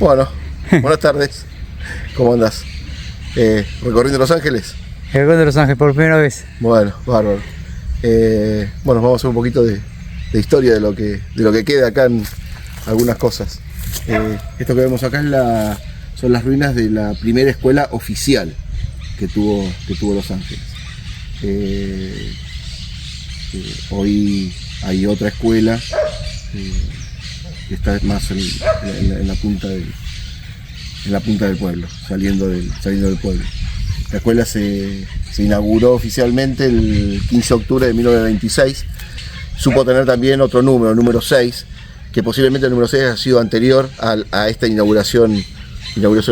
Bueno, buenas tardes. ¿Cómo andás? ¿Recorriendo Los Ángeles? Recorriendo Los Ángeles por primera vez. Bueno, bárbaro. Bueno, vamos a hacer un poquito de historia de lo que queda acá en algunas cosas. Esto que vemos acá son las ruinas de la primera escuela oficial que tuvo Los Ángeles. Hoy hay otra escuela que está más en la punta del pueblo, saliendo del pueblo. La escuela se inauguró oficialmente el 15 de octubre de 1926. Supo tener también otro número 6, que posiblemente el número 6 ha sido anterior a esta inauguración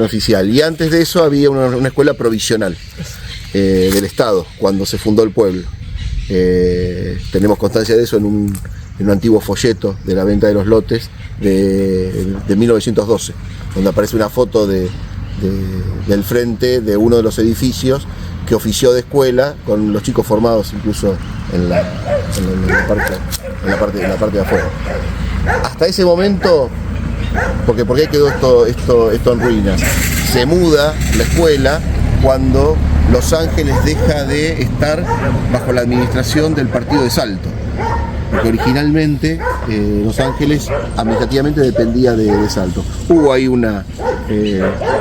oficial. Y antes de eso había una escuela provisional del Estado, cuando se fundó el pueblo. Tenemos constancia de eso en un antiguo folleto de la venta de los lotes de 1912, donde aparece una foto del frente de uno de los edificios que ofició de escuela, con los chicos formados incluso en la parte de afuera. Hasta ese momento, porque ¿por qué quedó esto en ruinas? Se muda la escuela cuando Los Ángeles deja de estar bajo la administración del partido de Salto, porque originalmente Los Ángeles administrativamente dependía de Salto. Hubo ahí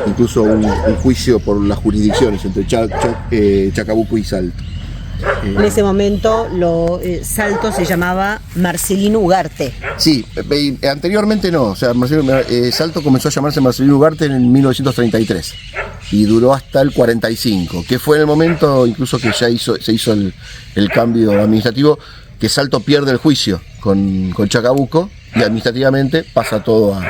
incluso un juicio por las jurisdicciones entre Chacabuco y Salto. En ese momento Salto se llamaba Marcelino Ugarte. Sí, anteriormente no, o sea, Salto comenzó a llamarse Marcelino Ugarte en 1933 y duró hasta el 45, que fue en el momento incluso que se hizo el cambio administrativo, que Salto pierde el juicio con Chacabuco y administrativamente pasa todo a...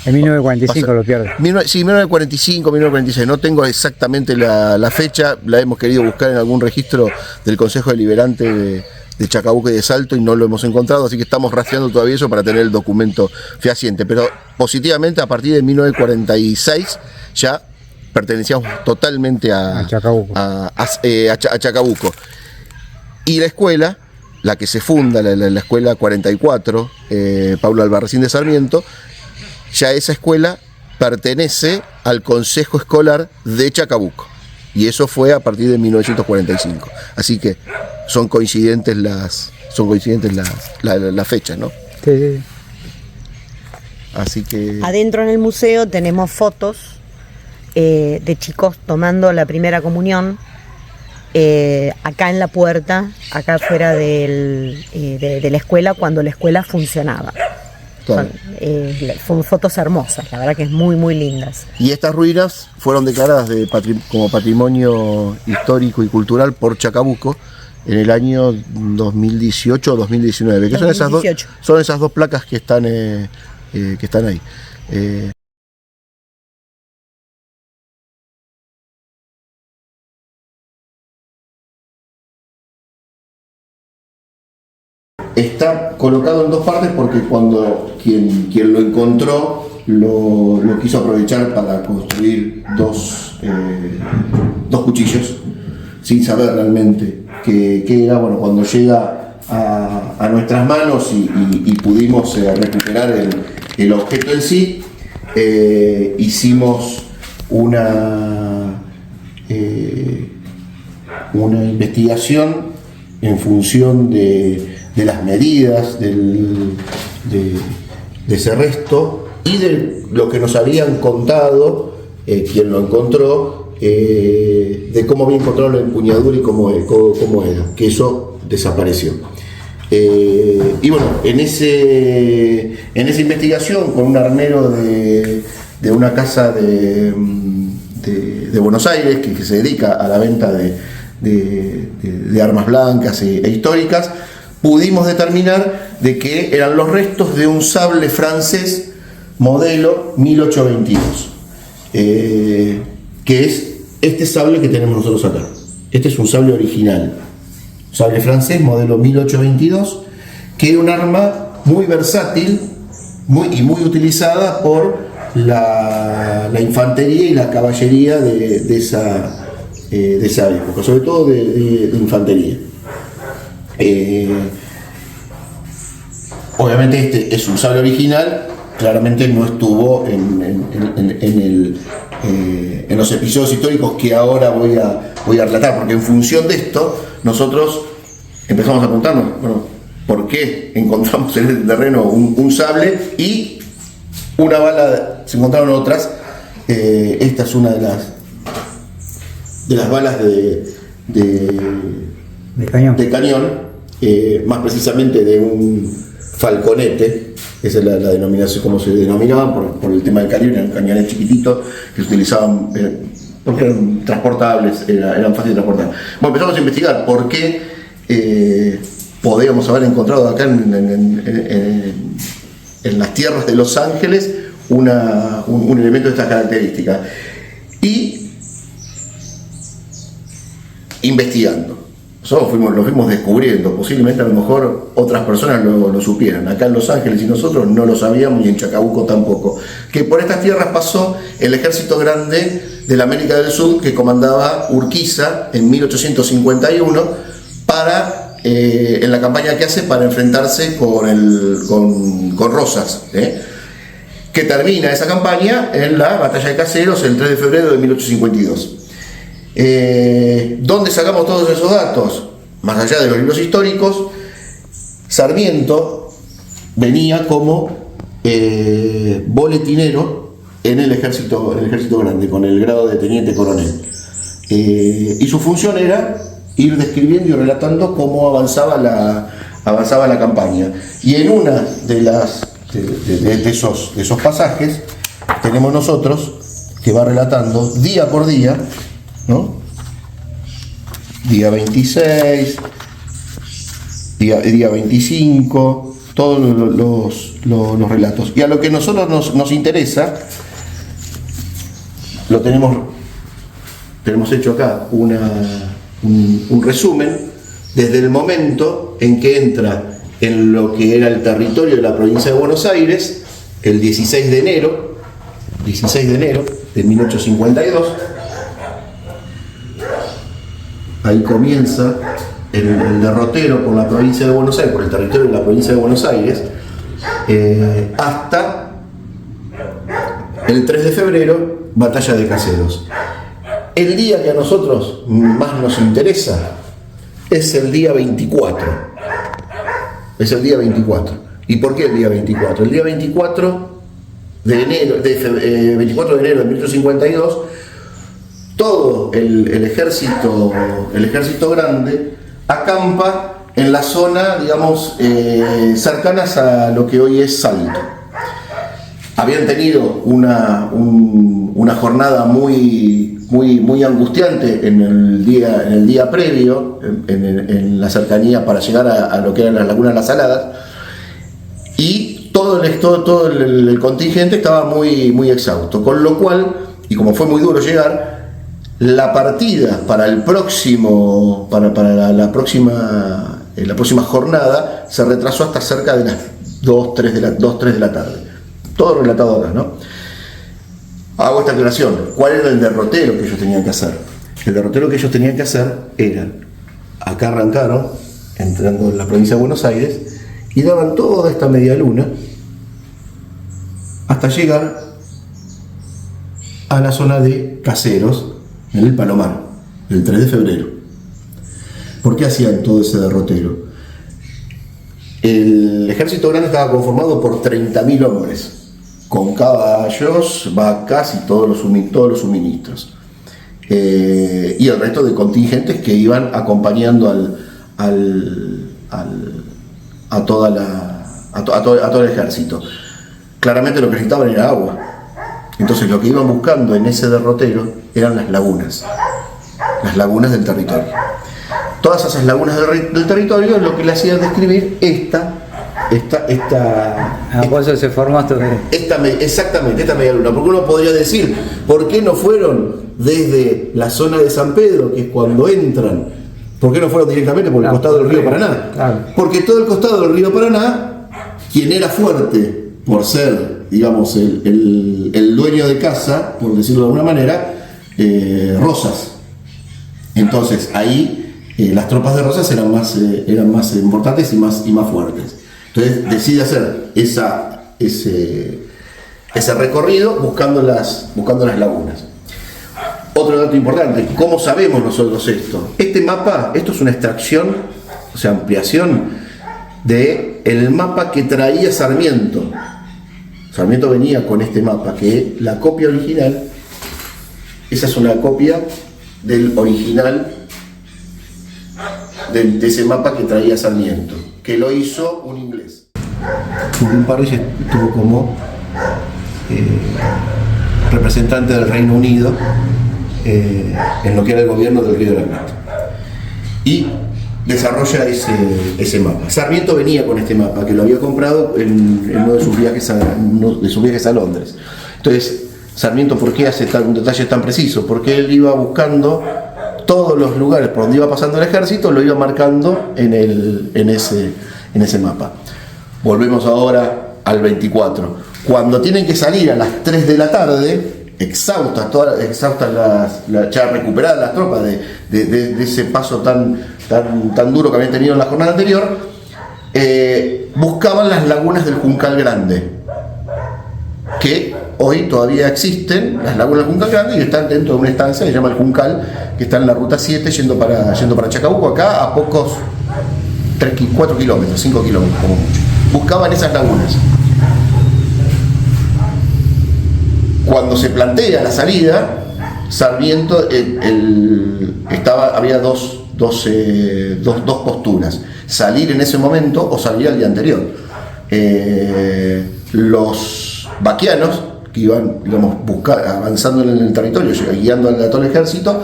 En 1945 lo pierde. Sí, 1945, 1946, no tengo exactamente la fecha, la hemos querido buscar en algún registro del Consejo Deliberante de Chacabuco y de Salto y no lo hemos encontrado, así que estamos rastreando todavía eso para tener el documento fehaciente, pero positivamente a partir de 1946 ya pertenecíamos totalmente a Chacabuco. A Chacabuco. Y la escuela, la que se funda, la escuela 44, Pablo Albarracín de Sarmiento, ya esa escuela pertenece al Consejo Escolar de Chacabuco. Y eso fue a partir de 1945. Así que son coincidentes las fechas, ¿no? Sí. Así que... Adentro en el museo tenemos fotos de chicos tomando la primera comunión. Acá en la puerta, acá afuera de la escuela, cuando la escuela funcionaba. Son fotos hermosas, la verdad que es muy muy lindas. Y estas ruinas fueron declaradas como patrimonio histórico y cultural por Chacabuco en el año 2018 o 2019, que 2018. Son esas dos placas que están ahí. Está colocado en dos partes porque cuando quien lo encontró lo quiso aprovechar para construir dos cuchillos sin saber realmente qué era. Bueno, cuando llega a nuestras manos y pudimos recuperar el objeto en sí, hicimos una investigación en función de las medidas de ese resto y de lo que nos habían contado quien lo encontró, de cómo había encontrado la empuñadura y cómo era, que eso desapareció. Y bueno, en esa investigación con un armero de una casa de Buenos Aires que se dedica a la venta de armas blancas e históricas, pudimos determinar de que eran los restos de un sable francés modelo 1822, que es este sable que tenemos nosotros acá. Este es un sable original, sable francés modelo 1822, que era un arma muy versátil muy utilizada por la infantería y la caballería de esa época, sobre todo de infantería. Obviamente este es un sable original claramente no estuvo en los episodios históricos que ahora voy a relatar, porque en función de esto nosotros empezamos a preguntarnos, bueno, ¿por qué encontramos en el terreno un sable y una bala? Se encontraron otras. Esta es una de las balas de cañón, más precisamente de un falconete. Esa es la denominación, como se denominaba por el tema del calibre. Eran cañones chiquititos que se utilizaban porque eran transportables, eran fáciles de transportar. Bueno, empezamos a investigar por qué podíamos haber encontrado acá en las tierras de Los Ángeles un elemento de estas características. Y investigando. Nosotros lo fuimos descubriendo, posiblemente a lo mejor otras personas lo supieran. Acá en Los Ángeles y nosotros no lo sabíamos, y en Chacabuco tampoco. Que por estas tierras pasó el ejército grande de la América del Sur que comandaba Urquiza en 1851 en la campaña que hace para enfrentarse con Rosas. Que termina esa campaña en la batalla de Caseros el 3 de febrero de 1852. ¿Dónde sacamos todos esos datos? Más allá de los libros históricos, Sarmiento venía como boletinero en el ejército grande, con el grado de teniente coronel. Y su función era ir describiendo y relatando cómo avanzaba la campaña. Y en una de esos pasajes tenemos nosotros que va relatando día por día, ¿no? Día 26, día 25, todos los relatos. Y a lo que a nosotros nos interesa, lo tenemos hecho acá un resumen desde el momento en que entra en lo que era el territorio de la provincia de Buenos Aires, el 16 de enero de 1852. Ahí comienza el derrotero por la provincia de Buenos Aires, por el territorio de la provincia de Buenos Aires, hasta el 3 de febrero, batalla de Caseros. El día que a nosotros más nos interesa es el día 24. Es el día 24. ¿Y por qué el día 24? El día 24 de enero, 24 de enero de 1852, todo el ejército grande acampa en la zona, digamos, cercanas a lo que hoy es Salto. Habían tenido una jornada muy angustiante en el día previo, en la cercanía para llegar a lo que eran las lagunas Las Saladas, y todo el contingente estaba muy exhausto, con lo cual, y como fue muy duro llegar, la partida para la próxima jornada se retrasó hasta cerca de las 2-3 de la tarde. Todo relatado acá, ¿no? Hago esta aclaración. ¿Cuál era el derrotero que ellos tenían que hacer? El derrotero que ellos tenían que hacer era, acá arrancaron, entrando en la provincia de Buenos Aires, y daban toda esta media luna hasta llegar a la zona de Caseros, en el Palomar, el 3 de febrero. ¿Por qué hacían todo ese derrotero? El ejército grande estaba conformado por 30.000 hombres, con caballos, vacas y todos los suministros. Y el resto de contingentes que iban acompañando a todo el ejército. Claramente lo que necesitaban era agua. Entonces lo que iban buscando en ese derrotero eran las lagunas del territorio. Todas esas lagunas del territorio lo que le hacían describir por eso se formó exactamente esta media luna. Porque uno podría decir, ¿por qué no fueron desde la zona de San Pedro, que es cuando entran? ¿Por qué no fueron directamente por el costado del río Paraná? Claro. Porque todo el costado del río Paraná, quien era fuerte por ser, digamos, el dueño de casa, por decirlo de alguna manera, Rosas. Entonces ahí las tropas de Rosas eran más importantes y más fuertes. Entonces decide hacer ese recorrido buscando las lagunas. Otro dato importante, ¿cómo sabemos nosotros esto? Este mapa, esto es una extracción, o sea, ampliación del mapa que traía Sarmiento. Sarmiento venía con este mapa, que la copia original, esa es una copia del original de ese mapa que traía Sarmiento, que lo hizo un inglés. Rubén Parrish estuvo como representante del Reino Unido en lo que era el gobierno del Río de la Plata, y desarrolla ese mapa. Sarmiento venía con este mapa, que lo había comprado en uno de sus viajes a Londres. Entonces, Sarmiento, ¿por qué hace un detalle tan preciso? Porque él iba buscando todos los lugares por donde iba pasando el ejército, lo iba marcando en ese mapa. Volvemos ahora al 24. Cuando tienen que salir a las 3 de la tarde, exhaustas ya recuperadas las tropas de ese paso tan duro que habían tenido en la jornada anterior, buscaban las lagunas del Juncal Grande, que hoy todavía existen, las lagunas del Juncal Grande, y están dentro de una estancia que se llama el Juncal, que está en la ruta 7 yendo para Chacabuco, acá a pocos 4 kilómetros, 5 kilómetros como mucho. Buscaban esas lagunas. Cuando se plantea la salida, Sarmiento había dos posturas: salir en ese momento o salir al día anterior. Los vaquianos, que iban, digamos, avanzando en el territorio, guiando a todo el ejército,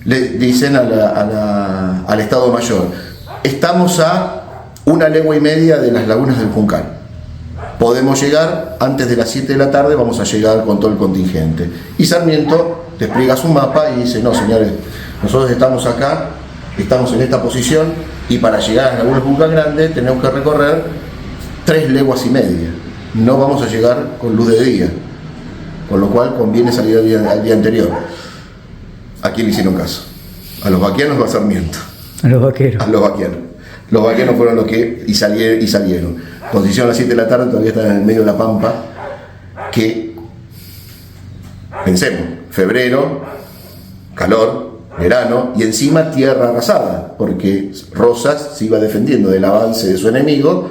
le dicen al Estado Mayor: estamos a 1 legua y media de las lagunas del Juncal. Podemos llegar antes de las 7 de la tarde, vamos a llegar con todo el contingente. Y Sarmiento despliega su mapa y dice: no, señores, nosotros estamos acá, estamos en esta posición, y para llegar a las lagunas del Juncal Grande tenemos que recorrer 3 leguas y media. No vamos a llegar con luz de día, con lo cual conviene salir al día anterior. ¿A quién le hicieron caso? ¿A los vaquianos o a Sarmiento? A los vaqueros. A los vaquianos. Los vaquianos fueron los que salieron. Cuando se hicieron a las 7 de la tarde, todavía están en el medio de la pampa, que, pensemos, febrero, calor, verano, y encima tierra arrasada, porque Rosas se iba defendiendo del avance de su enemigo,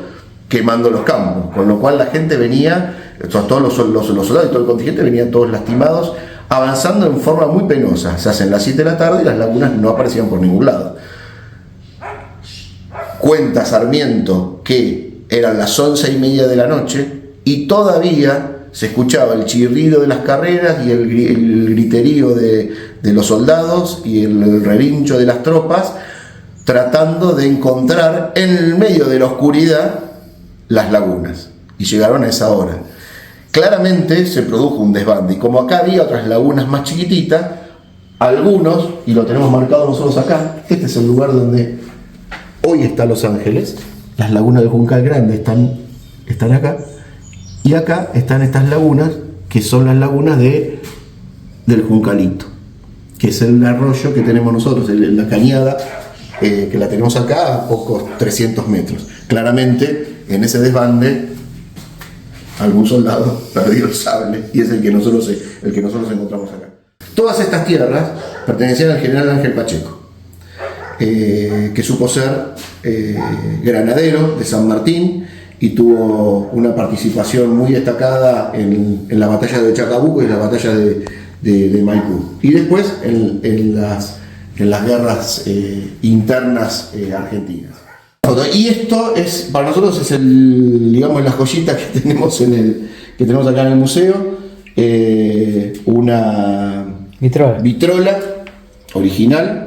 quemando los campos, con lo cual la gente venía, todos los soldados y todo el contingente venían todos lastimados, avanzando en forma muy penosa. Se hacen las 7 de la tarde y las lagunas no aparecían por ningún lado. Cuenta Sarmiento que eran las 11:30 de la noche y todavía se escuchaba el chirrido de las carreras y el griterío de los soldados y el relincho de las tropas, tratando de encontrar en el medio de la oscuridad las lagunas, y llegaron a esa hora. Claramente se produjo un desbande, y como acá había otras lagunas más chiquititas, algunos, y lo tenemos marcado nosotros acá, este es el lugar donde hoy está Los Ángeles, las lagunas del Juncal Grande están acá, y acá están estas lagunas, que son las lagunas del Juncalito, que es el arroyo que tenemos nosotros, la cañada, que la tenemos acá a pocos 300 metros. Claramente, en ese desbande, algún soldado perdió el sable, y es el que nosotros encontramos acá. Todas estas tierras pertenecían al general Ángel Pacheco, que supo ser granadero de San Martín y tuvo una participación muy destacada en la batalla de Chacabuco y en la batalla de Maipú, y después en las guerras internas argentinas. Y esto es, para nosotros, es digamos, la joyita que tenemos acá en el museo, una vitrola original,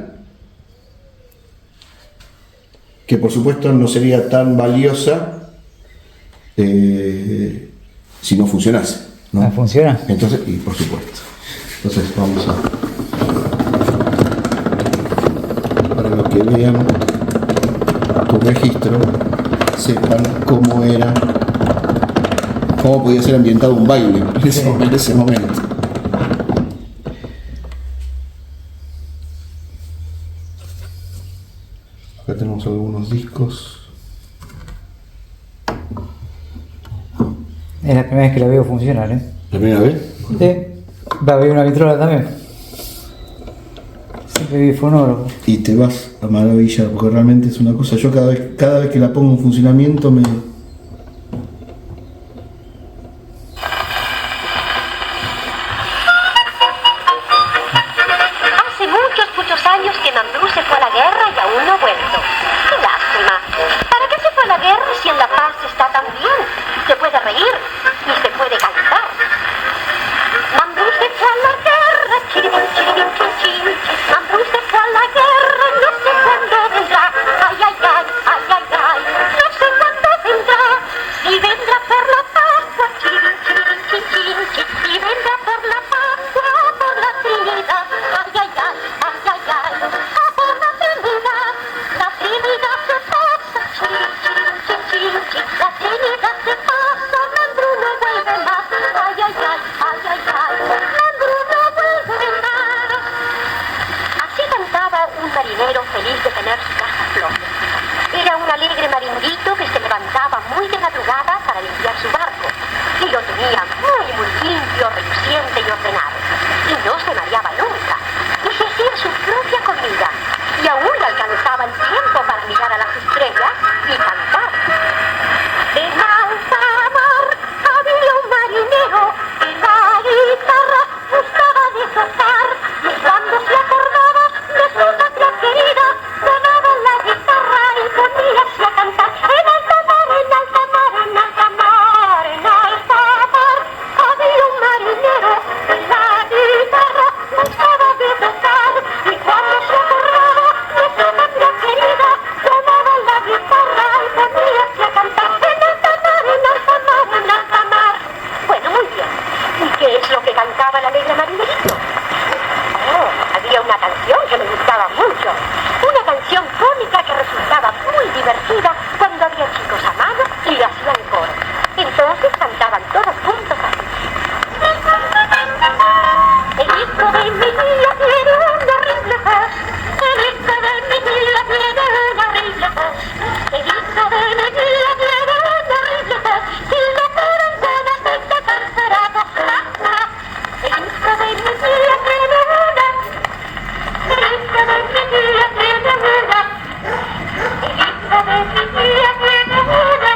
que por supuesto no sería tan valiosa si no funcionase, ¿no? ¿Funciona? Entonces, y por supuesto. Entonces vamos para los que vean tu registro, sepan cómo podía ser ambientado un baile en ese momento. Acá tenemos algunos discos. Es la primera vez que la veo funcionar, ¿eh? ¿La primera vez? Sí. Va a haber una vitrola también. Siempre vi fonógrafo. Y te vas a maravilla, porque realmente es una cosa. Yo cada vez que la pongo en funcionamiento me. Hace muchos años que Mambrú se fue a la guerra y aún no ha vuelto. ¡Qué lástima! ¿Para qué se fue a la guerra si en la paz está tan bien? Se puede reír y se puede cantar. Mambrú se fue a la guerra, chiribim, chiribim, chin, chin. Mambrú se fue a la guerra, no sé cuándo vendrá. Ay, ay, ay, ay, ay, ay, no sé cuándo vendrá. Si vendrá por la Pascua, chiribim, chiribim, chin, chin, chin. Si vendrá por la Pascua, por la Trinidad. Ay, ay, ay, ay, ay, ay, por la Trinidad. La Trinidad se pasa, chiribim, chiribim, chin, chin, chin. La Trinidad se pasa, Mambrú no vuelve más. Ay, ay, ay, ay, ay, ay, Mambrú no vuelve más. Así cantaba un marinero feliz de tener su casa a flote. Era un alegre maringuito que se levantaba muy de madrugada para limpiar su barco. Y lo tenía muy limpio, reluciente y ordenado. Y no se mareaba nunca. Y se hacía su propia comida. Y aún le alcanzaba el tiempo para mirar a las estrellas y cantar. En alta mar había un marinero y la guitarra gustaba de tocar. Y cuando se acordaba de su patria querida, sonaba la guitarra y poníase a cantar. En alta mar, en alta mar, en alta mar, en alta mar había un marinero y la guitarra gustaba de tocar. Y cuando se acordaba de su patria querida, sonaba la guitarra y poníase a cantar. En alta mar, en alta mar, en alta mar. Bueno, muy bien. ¿Y qué es lo que cantaba el alegre marinerito? Oh, había una canción que me gustaba mucho. Una canción cómica que resultaba muy divertida cuando había chicos a mano y le hacían coro. Entonces cantaban todos juntos así. El hijo de mi tía tiene una horrible voz. El hijo de mi tía tiene una horrible voz. El hijo de mi tía tiene una horrible voz. Si lo fueran buenas se te cansará. El hijo de mi tía tiene una. El hijo de mi tía tiene una. El hijo de mi tía tiene una.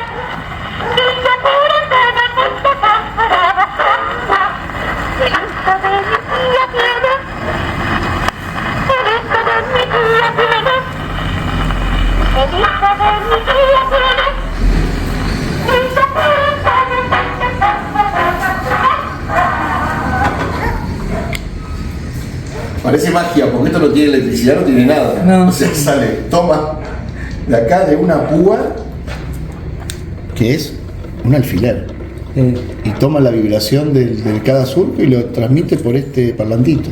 Si lo fueran buenas se te cansará. El hijo de mi tía tiene. El hijo de mi tía tiene. El hijo de mi tía tiene. Si lo fueran buenas se te cansará. Parece magia, porque esto no tiene electricidad, no tiene nada. No. O sea, sale, toma de acá de una púa, que es un alfiler, y toma la vibración del cada surco y lo transmite por este parlantito.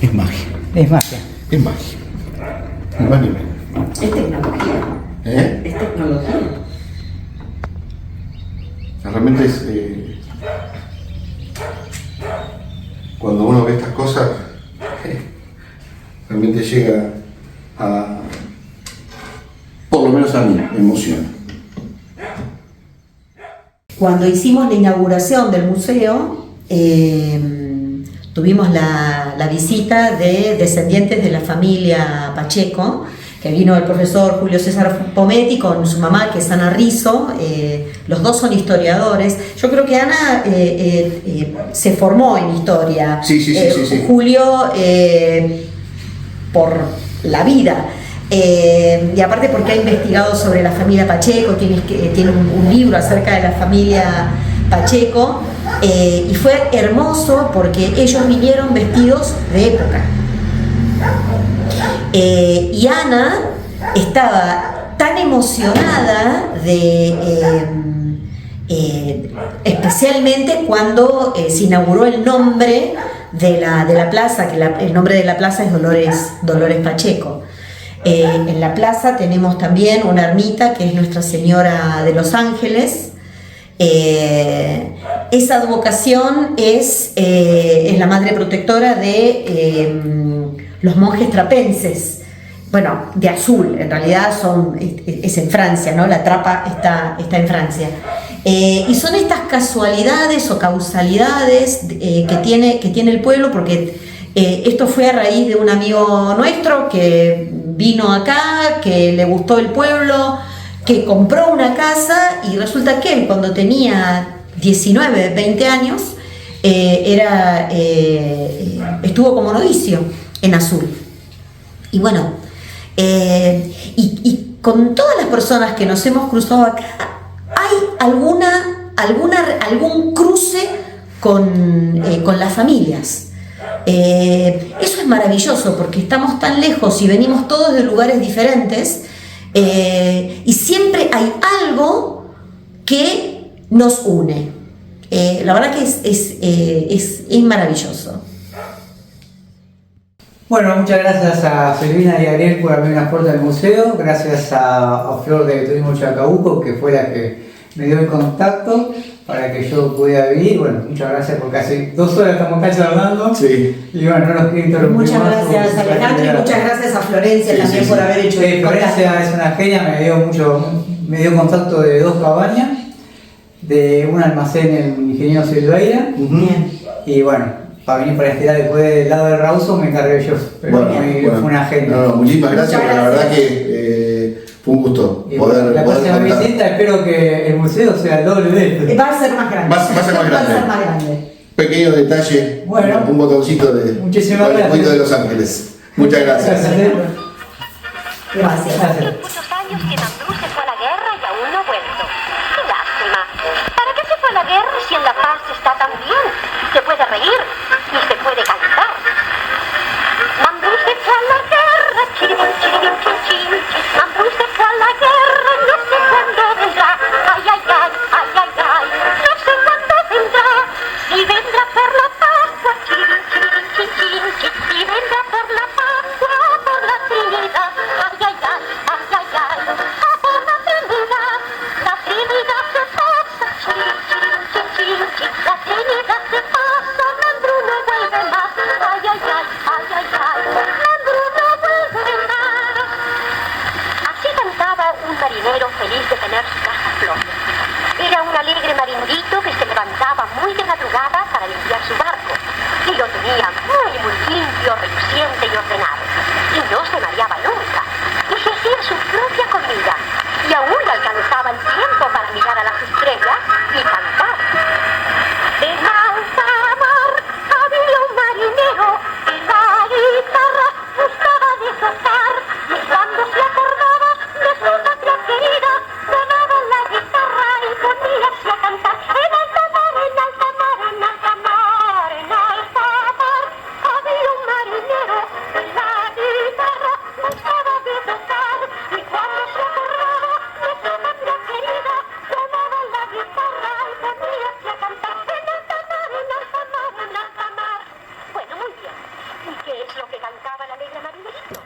Es magia, Es magia. es magia. Ni más ni menos. Es tecnología. ¿Eh? Es tecnología. O sea, realmente es. Cuando uno ve estas cosas, realmente llega a. Por lo menos a mí, me emociona. Cuando hicimos la inauguración del museo, tuvimos la visita de descendientes de la familia Pacheco, que vino el profesor Julio César Pometti con su mamá, que es Ana Rizzo. Los dos son historiadores. Yo creo que Ana se formó en historia. Sí. Julio por la vida. Y aparte porque ha investigado sobre la familia Pacheco, tiene un libro acerca de la familia Pacheco, y fue hermoso porque ellos vinieron vestidos de época. Y Ana estaba tan emocionada especialmente cuando se inauguró el nombre de la plaza, que el nombre de la plaza es Dolores Pacheco. En la plaza tenemos también una ermita que es Nuestra Señora de los Ángeles. Esa advocación es la madre protectora de los monjes trapenses, bueno, de azul, en realidad es en Francia, ¿no? La trapa está en Francia. Y son estas casualidades o causalidades que tiene el pueblo, porque esto fue a raíz de un amigo nuestro que vino acá, que le gustó el pueblo, que compró una casa, y resulta que él, cuando tenía 19, 20 años, estuvo como novicio en Azul. Y bueno, y con todas las personas que nos hemos cruzado acá, hay algún cruce con las familias. Eso es maravilloso, porque estamos tan lejos y venimos todos de lugares diferentes, y siempre hay algo que nos une. La verdad que es maravilloso. Bueno, muchas gracias a Silvina y a Ariel por abrir las puertas del museo. Gracias a Flor de Turismo Chacabuco, que fue la que me dio el contacto para que yo pudiera venir. Bueno, muchas gracias, porque casi 2 horas estamos acá charlando. Sí. Y bueno, no los quiero interrumpir. Muchas más, gracias, Alejandro, y muchas gracias a Florencia también por haber hecho el Florencia es una genia, me dio contacto de 2 cabañas, de un almacén en Ingeniero Silveira. Bien. Y bueno, para venir para este lado, después del lado del Rauso me encargué yo, pero fue una genia. No, muchísimas gracias, Muchas la gracias. verdad que fue un gusto Y poder la próxima contar. visita espero que el museo sea el doble de este. Va a ser más grande. Va a ser más grande. Va a ser más grande. Pequeño detalle, Bueno. un botoncito de Muchísimas del gracias. cuento de Los Ángeles. Muchas gracias. Gracias. Gracias. Muchos años que Mambrú se fue a la guerra y aún no ha vuelto. Qué lástima. ¿Para qué se fue a la guerra si en la paz está tan bien? Se puede reír y se puede cantar. Mambrú se fue a la guerra, chiribim, chiribim, chin, chin. Mambrú se fue a la guerra, no sé cuándo vendrá. Ay, ay, ay, ay, ay, ay, no sé cuándo vendrá. Si vendrá por la Pascua, chiribim, chiribim, chin, chin, chin. Si vendrá por la Pascua, por la Trinidad. Ay, ay, ay, ay, ay, ay, por la Trinidad. La Trinidad se pasa, chiribim, chiribim, chin, chin, chin. La Trinidad se pasa, Mambrú no vuelve más. Ay, ay, ay, ay, ay, ay, Mambrú no vuelve más. Así cantaba un marinero feliz de tener su casa a flote. Era un alegre marinito que se levantaba muy de madrugada para limpiar su barco. Y lo tenía muy, muy limpio, reluciente y ordenado. Y no se mareaba nunca. Y se hacía su propia comida. Y aún le alcanzaba el tiempo para mirar a las estrellas y cantar. En alta mar había un marinero y la guitarra buscaba desatar. Y cuando se acordaba de su patria querida, sonaba la guitarra y poníase a cantar. En alta mar, en alta mar, en alta mar, en alta mar había un marinero y la guitarra buscaba desatar. Y cuando se acordaba de su patria querida, sonaba la guitarra y poníase a cantar. En alta mar, en alta mar, en alta mar. Bueno, muy bien. ¿Y qué es lo que cantaba el alegre marinerito?